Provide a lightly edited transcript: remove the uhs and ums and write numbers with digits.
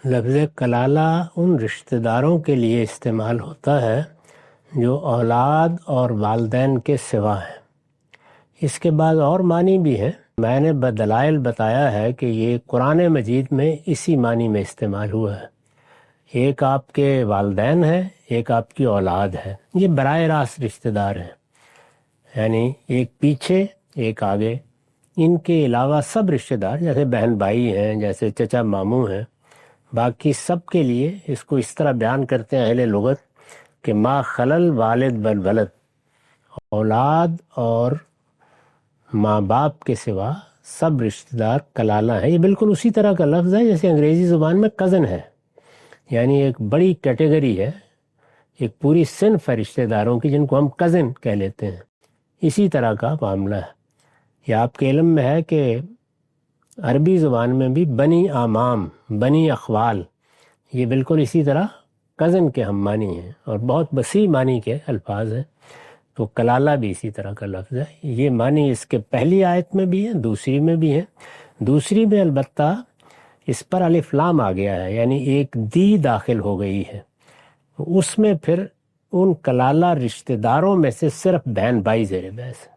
لفظ کلالہ ان رشتہ داروں کے لیے استعمال ہوتا ہے جو اولاد اور والدین کے سوا ہیں۔ اس کے بعد اور معنی بھی ہیں، میں نے بدلائل بتایا ہے کہ یہ قرآن مجید میں اسی معنی میں استعمال ہوا ہے۔ ایک آپ کے والدین ہے، ایک آپ کی اولاد ہے، یہ براہ راست رشتہ دار ہیں، یعنی ایک پیچھے ایک آگے، ان کے علاوہ سب رشتہ دار جیسے بہن بھائی ہیں، جیسے چچا ماموں ہیں، باقی سب کے لیے اس کو اس طرح بیان کرتے ہیں اہل لغت کہ ما خلل والد بالولد، اولاد اور ماں باپ کے سوا سب رشتہ دار کلالہ ہیں۔ یہ بالکل اسی طرح کا لفظ ہے جیسے انگریزی زبان میں کزن ہے، یعنی ایک بڑی کیٹیگری ہے، ایک پوری صنف ہے رشتہ داروں کی جن کو ہم کزن کہہ لیتے ہیں۔ اسی طرح کا معاملہ ہے۔ یہ آپ کے علم میں ہے کہ عربی زبان میں بھی بنی آمام، بنی اخوال، یہ بالکل اسی طرح کزن کے ہم معنی ہیں اور بہت وسیع معنی کے الفاظ ہیں۔ تو کلالہ بھی اسی طرح کا لفظ ہے۔ یہ معنی اس کے پہلی آیت میں بھی ہے، دوسری میں بھی ہے۔ دوسری میں البتہ اس پر الف لام آ گیا ہے، یعنی ایک دی داخل ہو گئی ہے۔ اس میں پھر ان کلالہ رشتہ داروں میں سے صرف بہن بھائی زیر بحث ہے۔